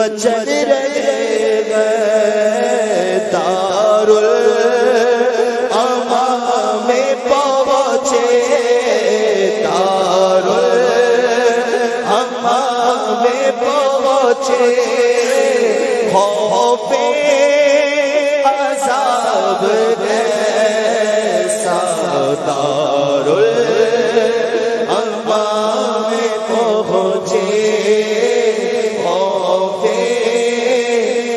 مچل رہے گئے دارالامام میں پہنچے دارالامام میں پہنچے خوف عذاب کیسا دارالامام میں پہنچے خوف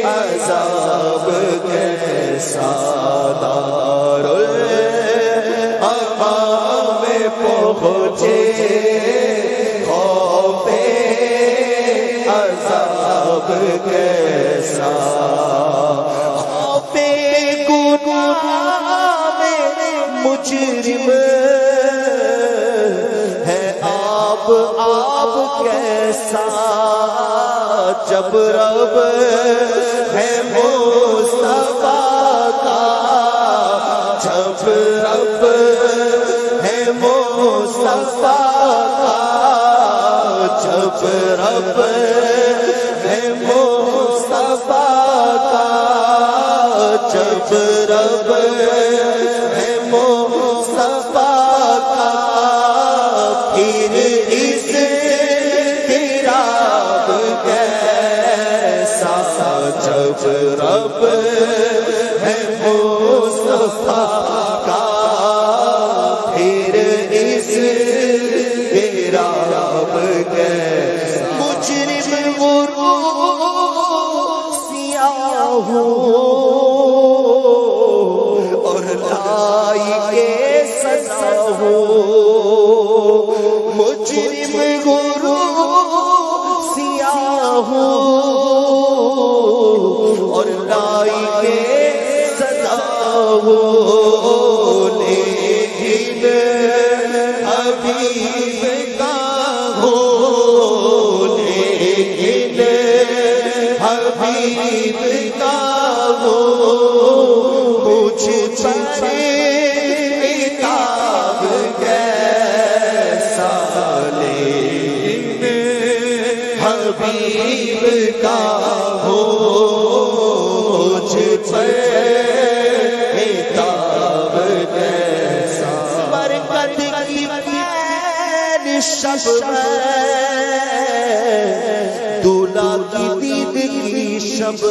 عذاب کیسا دارالامام میں پہنچے خوف عذاب کیسا خوف گناہ میں مجرم ہے آپ کیسا جب رب ہے مصطفیٰ کا جب رب ہے مصطفیٰ کا جب رب ہے مصطفیٰ کا جب رب ہے مصطفیٰ کا پھر اس تیراب کیسا جب رب ہے مصطفیٰ کا پھر اس تیراب کیسا مجرم سیاہ اور لائق سزا ہو مجرم سیاہ اور لائق سزا ہو لیکن حبیب کا ہو لیکن حبیب کا ہو مجھ پر عتاب کیسا لیکن حبیب کا ہو مجھ پر عتاب کیسا برکت کی پیر شب دولہا کی دید کی شب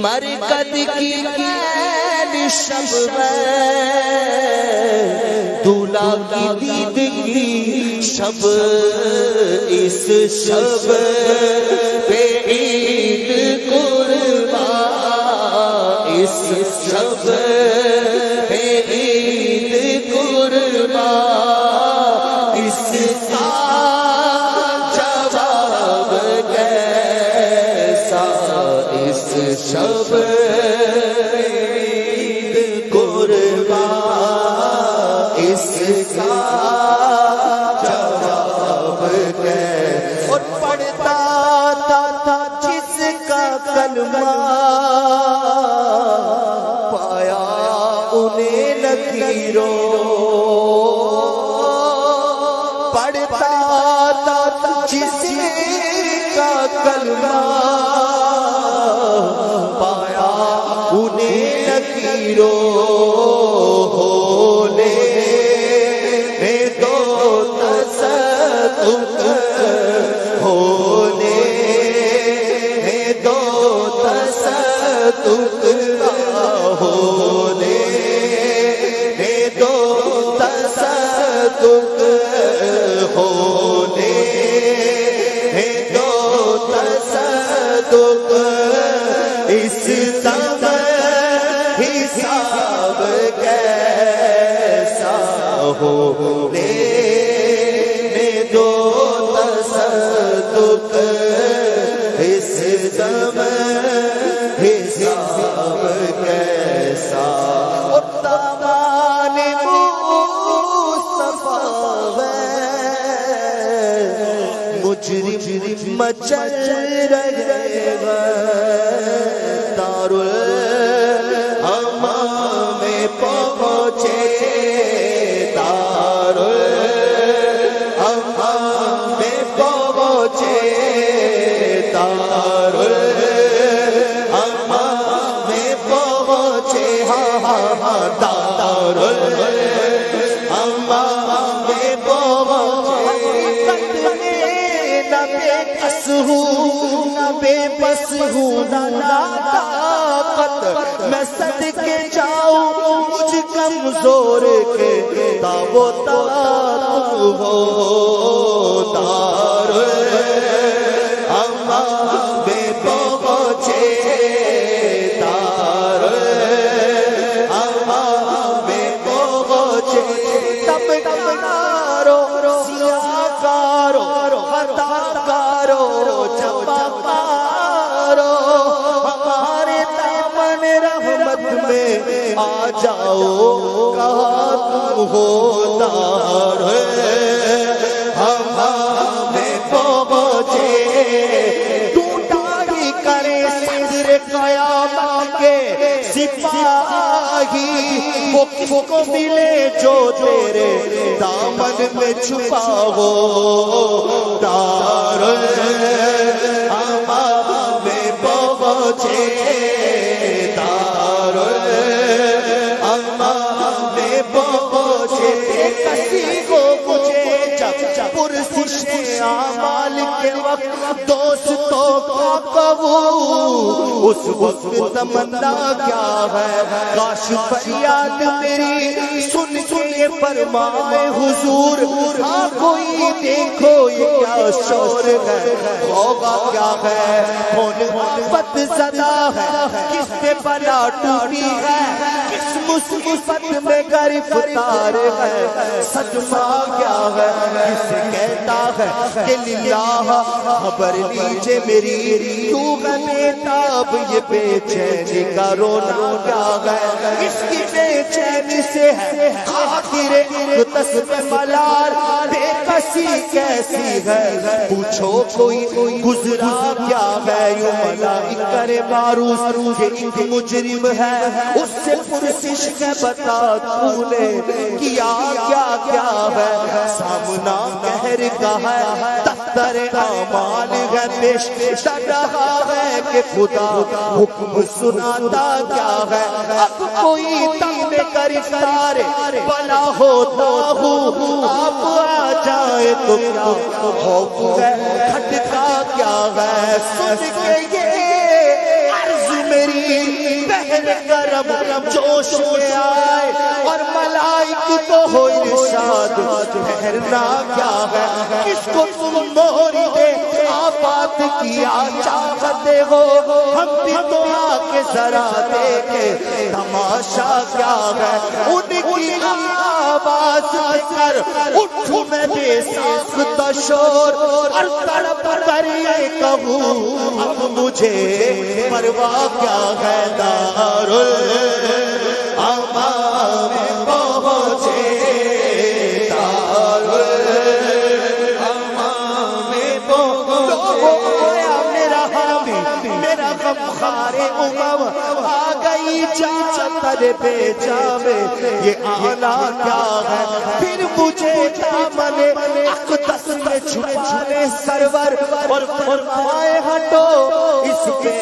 مرکد کی پیر شب دولہا کی دید کی شب اس شب پہ عید قربان اس شب پہ عید قربان اس کا جواب کیسا اس شب عید قربان اس کا جواب کیسا اور پڑھتا تھا جس کا کلمہ پایا انہیں لکیروں پڑھتا تھا جس کا کلمہ پایا انہیں لکیروں ہونے میں دو تصدق ہونے میں دو تصدق ہونے میں دو تصدق ہونے میں دو تصدق اس دم حساب کیسا ہونے میں دو تصدق اس دم حساب کیسا اور تابان مصطفیٰ مجرم مچل رہے دارالامام میں پہنچے دارالامام میں پہنچے دارالامام میں پہنچے دارالامام میں پہنچے نہ بے کس ہوں نہ بے بس ہوں نہ طاقت میں صدقے جاؤں مجھ کمزور کے تاب و طاقت ہو دارالامام میں پہنچے دارالامام میں پہنچے تب کارو سیاہ کارو خطا کارو جفا کارو ہمارے دامن رحمت میں آ جاؤ کہاں تم ہو دارالامام میں پہنچے ٹوٹا ہی کرے صدر قیامت کے سپاہی وہ کس کو ملے جو تیرے دامن میں چھپا ہو دارالامام میں پہنچے دارالامام میں پہنچے کسی کو مجھے جب پرسش اعمال کے وقت دوستوں کا قبول اس وقت تمنا کیا ہے کاش فریاد میری سن کے یہ فرمائے حضور ہاں کوئی دیکھو یہ کیا شور ہے ہوگا کیا ہے کون محبت زدہ ہے کس پہ بلا ٹوٹی ہے کس مصیبت میں گرفتار ہے صدمہ کیا ہے کسے کہتا ہے کہ للہ خبر لیجئے میری کیوں ہے بیتاب یہ بے چینی کا رونا کیا ہے اس کی بے چینی سے ہے خاطر قدس میں ملال بے کسی کیسی ہے پوچھو کوئی گزرا کیا ہے یوں ملائک کرے معروف یہ ایک مجرم ہے اس سے پرسش کے بتا تو نے کیا کیا کیا ہے سامنا کہر کا ہے دفتر اعمال ہے پیش کر رہا ہے کہ خدا حکم سناتا کیا ہے اب کوئی تم کر اتارے بنا ہوتا ہوں آپ آ جائے تو کیا خوف ہے کھٹکا کیا ہے سن کے یہ عرض میری بہن گرم جوش میں آئے اور ملائک کو ہو ارشاد ٹھہرنا کیا ہے کس کو تم موری دے آباد کیا چاہتے ہو ہم بھی تو آکے ذرا دیکھے تماشا کیا ہے ان کی آواز کر اٹھوں میں بے ساخت شور اور تڑپ کر یہ کہوں اب مجھے پرواہ کیا ہے دارالامام میں پہنچے دارالامام میں پہنچے میرا حامی میرا غمخار امم آ گئی چادر پہ جامے یہ آنا کیا ہے پھر مجھے دامن اقدس میں چھپانے سرور اور فرمائے ہٹو اس پہ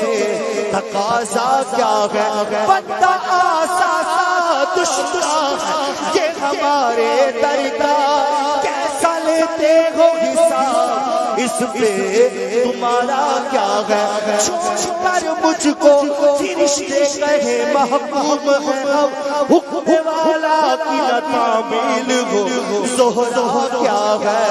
تقاضا کیا ہے بندہ آسا دشمنا یہ ہمارے درگاہ کیسا لیتے ہو حساب اس پہ تمہارا کیا ہے چھوڑ کر مجھ کو فرشتے کہے محکوم ہے حکم والا کی نہ تعمیل ہو زہرا کیا ہے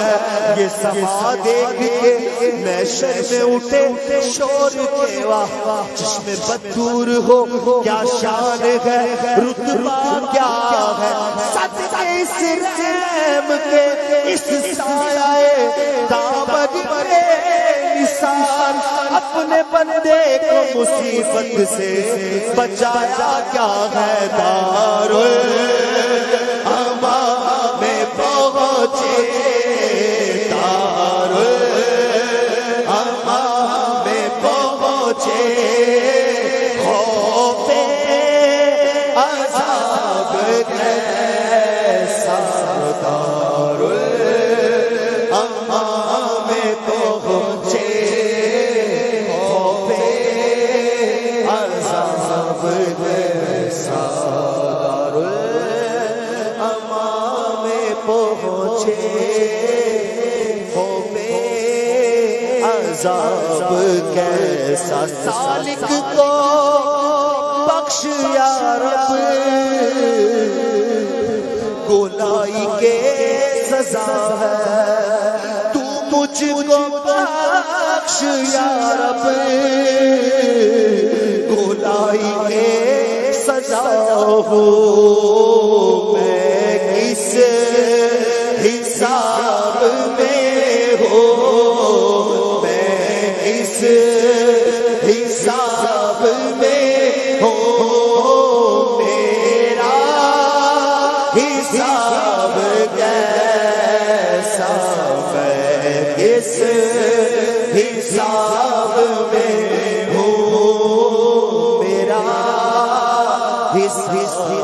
یہ سما دیکھ کے میں شر میں اٹھے شور کے واہ چشم بدور ہو کیا شان ہے رتبہ کیا ہے صدقے اس رحم کے اس سایہ دامن میں نثار اپنے بندے کو مصیبت سے بچایا کیا ہے دارالامام میں پہنچے دارالامام میں پہنچے خوف عذاب کیسا دارالامام میں پہنچے ہو بے عذاب کیسا سالک کو بخش یا رب، گناہی کے سزا ہے تو مجھ کو بخش یا رب، گناہی کے سزا ہو میں کس حساب میں ہو، میں کس حساب میں ہو، میرا حساب کیسا، میں کس حساب میں ہوں، میرا حساب